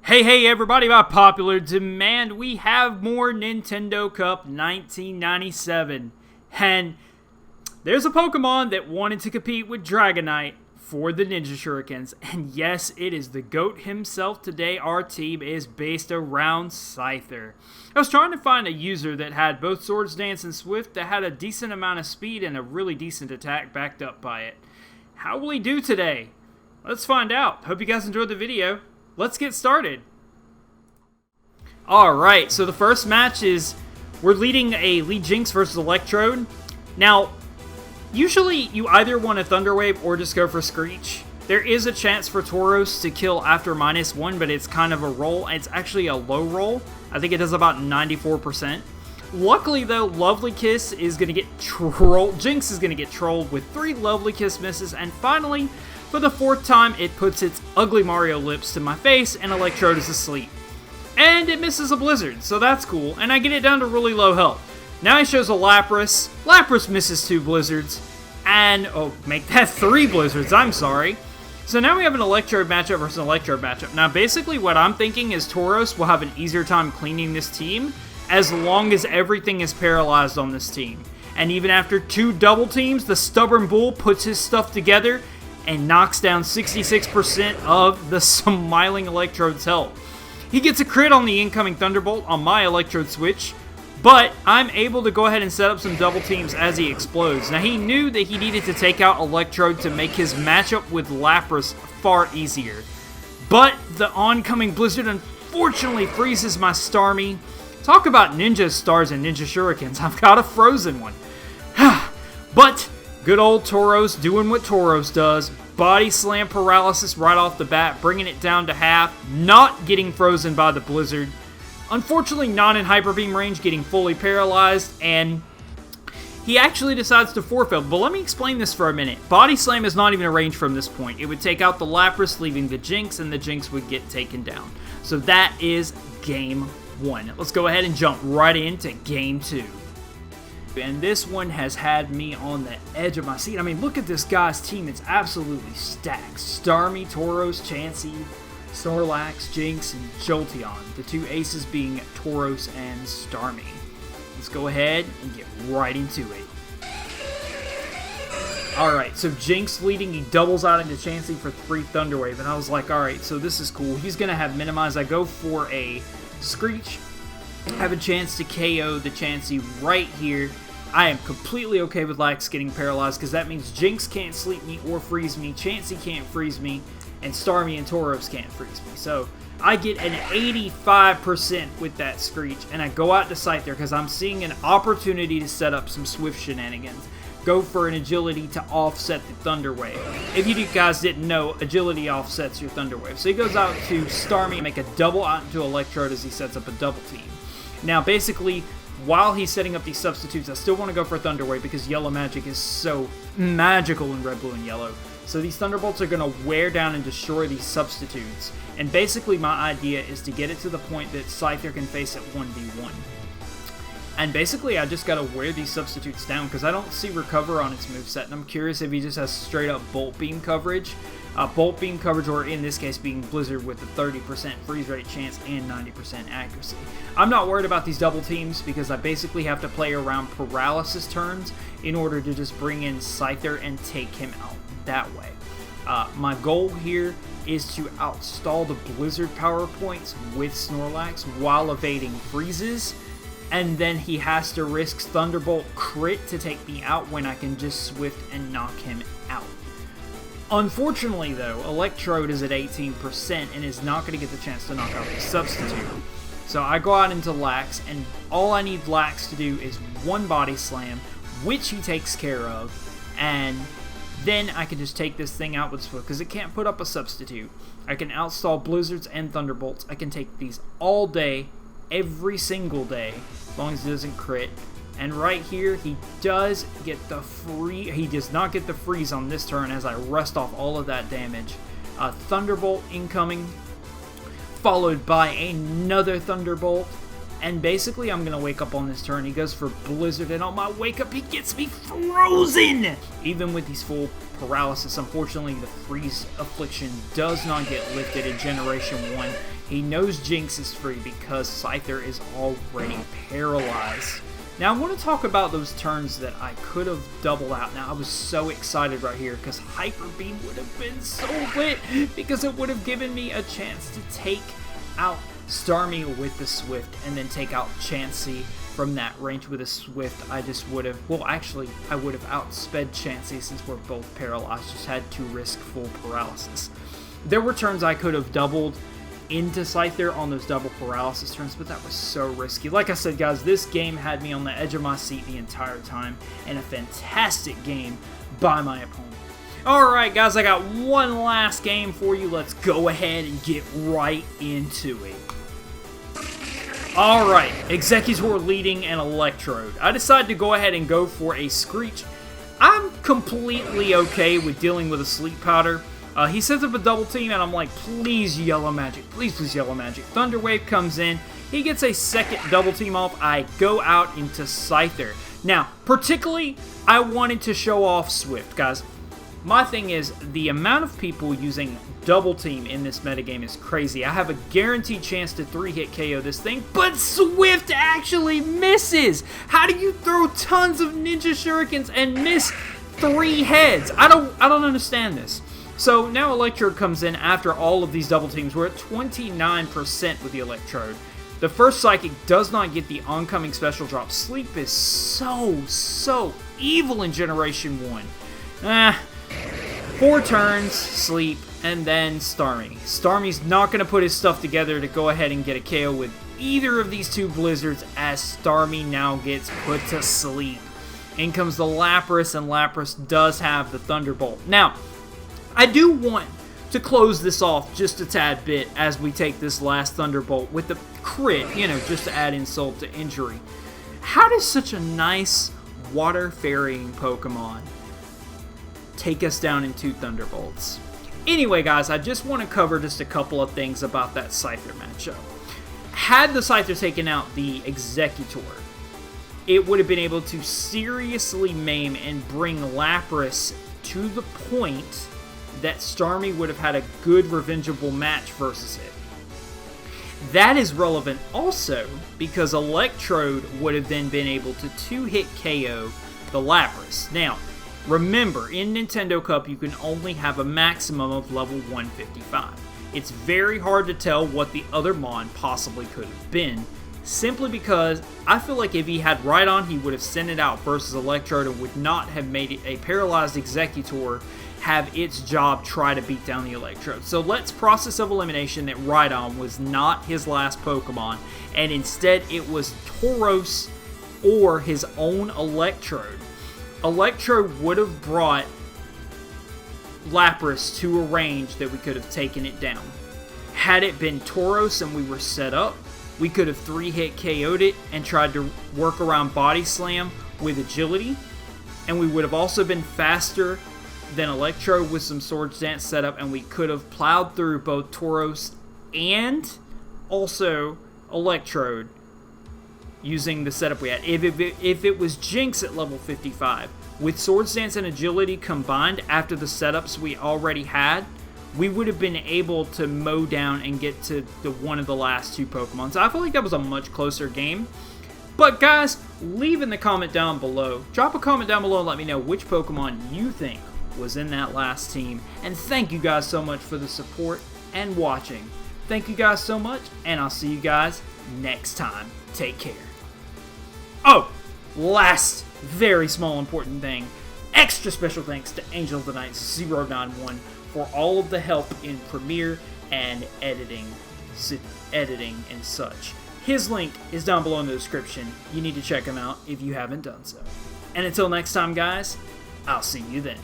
Hey everybody, by popular demand, we have more Nintendo Cup 1997. And there's a Pokemon that wanted to compete with Dragonite for the Ninja Shurikens. And yes, it is the GOAT himself today. Our team is based around Scyther. I was trying to find a user that had both Swords Dance and Swift that had a decent amount of speed and a really decent attack backed up by it. How will he do today? Let's find out. Hope you guys enjoyed the video. Let's get started. Alright, so the first match is we're leading a Lead Jinx versus Electrode. Now, usually you either want a Thunder Wave or just go for Screech. There is a chance for Tauros to kill after -1, but it's kind of a roll. It's actually a low roll. I think it does about 94%. Luckily though, Lovely Kiss is going to get trolled. Jinx is going to get trolled with 3 Lovely Kiss misses, and finally, for the 4th time, it puts its ugly Mario lips to my face, and Electrode is asleep. And it misses a Blizzard, so that's cool, and I get it down to really low health. Now he shows a Lapras. Lapras misses 2 Blizzards, and, oh, make that 3 Blizzards, I'm sorry. So now we have an Electrode matchup versus an Electrode matchup. Now basically what I'm thinking is Tauros will have an easier time cleaning this team, as long as everything is paralyzed on this team. And even after 2 double teams, the Stubborn Bull puts his stuff together and knocks down 66% of the smiling Electrode's health. He gets a crit on the incoming Thunderbolt on my Electrode switch, but I'm able to go ahead and set up some double teams as he explodes. Now he knew that he needed to take out Electrode to make his matchup with Lapras far easier. But the oncoming Blizzard unfortunately freezes my Starmie. Talk about Ninja Stars and Ninja Shurikens, I've got a frozen one. But good old Tauros doing what Tauros does. Body Slam Paralysis right off the bat, bringing it down to half, not getting frozen by the Blizzard. Unfortunately not in Hyper Beam range, getting fully paralyzed, and he actually decides to forfeit. But let me explain this for a minute. Body Slam is not even a range from this point. It would take out the Lapras, leaving the Jinx, and the Jinx would get taken down. So that is Game 1. Let's go ahead and jump right into Game 2. And this one has had me on the edge of my seat. I mean, look at this guy's team. It's absolutely stacked. Starmie, Tauros, Chansey, Snorlax, Jinx, and Jolteon. The 2 aces being Tauros and Starmie. Let's go ahead and get right into it. Alright, so Jinx leading. He doubles out into Chansey for 3 Thunder Wave. And I was like, alright, so this is cool. He's going to have Minimize. I go for a Screech. I have a chance to KO the Chansey right here. I am completely okay with Lax getting paralyzed because that means Jinx can't sleep me or freeze me, Chansey can't freeze me, and Starmie and Tauros can't freeze me. So I get an 85% with that Screech, and I go out to Scyther because I'm seeing an opportunity to set up some Swift shenanigans. Go for an Agility to offset the Thunder Wave. If you guys didn't know, Agility offsets your Thunder Wave. So he goes out to Starmie, make a double out into Electrode as he sets up a double team. Now basically, while he's setting up these substitutes, I still want to go for Thunder Wave because Yellow Magic is so magical in Red, Blue, and Yellow. So these Thunderbolts are going to wear down and destroy these substitutes. And basically my idea is to get it to the point that Scyther can face it 1v1. And basically I just got to wear these substitutes down because I don't see Recover on its moveset. And I'm curious if he just has straight up Bolt Beam coverage. Bolt Beam coverage, or in this case being Blizzard with a 30% freeze rate chance and 90% accuracy. I'm not worried about these double teams because I basically have to play around paralysis turns in order to just bring in Scyther and take him out that way. My goal here is to outstall the Blizzard power points with Snorlax while evading freezes, and then he has to risk Thunderbolt crit to take me out when I can just Swift and knock him out. Unfortunately though, Electrode is at 18% and is not going to get the chance to knock out the substitute. So I go out into Lax, and all I need Lax to do is 1 Body Slam, which he takes care of, and then I can just take this thing out with Swift because it can't put up a substitute. I can outstall Blizzards and Thunderbolts. I can take these all day, every single day, as long as it doesn't crit. And right here, he does get the he does not get the freeze on this turn as I rest off all of that damage. Thunderbolt incoming, followed by another Thunderbolt, And basically, I'm going to wake up on this turn. He goes for Blizzard, and on my wake up, he gets me frozen! Even with these full paralysis, unfortunately, the freeze affliction does not get lifted in Generation 1. He knows Jinx is free because Scyther is already paralyzed. Now, I want to talk about those turns that I could have doubled out. Now, I was so excited right here because Hyper Beam would have been so lit because it would have given me a chance to take out Starmie with the Swift and then take out Chansey from that range with a Swift. I just would have, well, actually, I would have outsped Chansey since we're both paralyzed. Just had to risk full paralysis. There were turns I could have doubled into Scyther on those double paralysis turns, but that was so risky. Like I said, guys, this game had me on the edge of my seat the entire time, and a fantastic game by my opponent. Alright, guys, I got one last game for you. Let's go ahead and get right into it. Alright, Executor leading an Electrode. I decided to go ahead and go for a Screech. I'm completely okay with dealing with a Sleep Powder. He sets up a double team, and I'm like, please, Yellow Magic. Please, please, Yellow Magic. Thunder Wave comes in. He gets a second double team off. I go out into Scyther. Now, particularly, I wanted to show off Swift, guys. My thing is, the amount of people using double team in this metagame is crazy. I have a guaranteed chance to 3-hit KO this thing, but Swift actually misses! How do you throw tons of Ninja Shurikens and miss 3 heads? I don't understand this. So now Electrode comes in after all of these double teams. We're at 29% with the Electrode. The first Psychic does not get the oncoming special drop. Sleep is so evil in Generation 1. 4 turns, Sleep, and then Starmie. Starmie's not going to put his stuff together to go ahead and get a KO with either of these 2 Blizzards, as Starmie now gets put to sleep. In comes the Lapras, and Lapras does have the Thunderbolt. Now, I do want to close this off just a tad bit as we take this last Thunderbolt with the crit, you know, just to add insult to injury. How does such a nice water-ferrying Pokemon take us down in 2 Thunderbolts? Anyway, guys, I just want to cover just a couple of things about that Scyther matchup. Had the Scyther taken out the Executor, it would have been able to seriously maim and bring Lapras to the point that Starmie would have had a good revengeable match versus it. That is relevant also because Electrode would have then been able to 2-hit KO the Lapras. Now, remember, in Nintendo Cup, you can only have a maximum of level 155. It's very hard to tell what the other Mon possibly could have been, simply because I feel like if he had Rhydon, he would have sent it out versus Electrode and would not have made it a paralyzed Executor have its job try to beat down the Electrode. So let's process of elimination that Rhydon was not his last Pokemon, and instead it was Tauros or his own Electrode. Electrode would have brought Lapras to a range that we could have taken it down. Had it been Tauros and we were set up, we could have 3-hit KO'd it and tried to work around Body Slam with agility, and we would have also been faster than Electrode with some Swords Dance setup, and we could have plowed through both Tauros and also Electrode using the setup we had. If it was Jinx at level 55, with Swords Dance and Agility combined after the setups we already had, we would have been able to mow down and get to one of the last 2 Pokemon. So I feel like that was a much closer game. But guys, leave in the comment down below. Drop a comment down below and let me know which Pokemon you think was in that last team. And thank you guys so much for the support and watching. Thank you guys so much, and I'll see you guys next time. Take care. Oh, last very small important thing. Extra special thanks to Angel of the Night 091 for all of the help in Premiere and editing and such. His link is down below in the description. You need to check him out if you haven't done so. And until next time, guys, I'll see you then.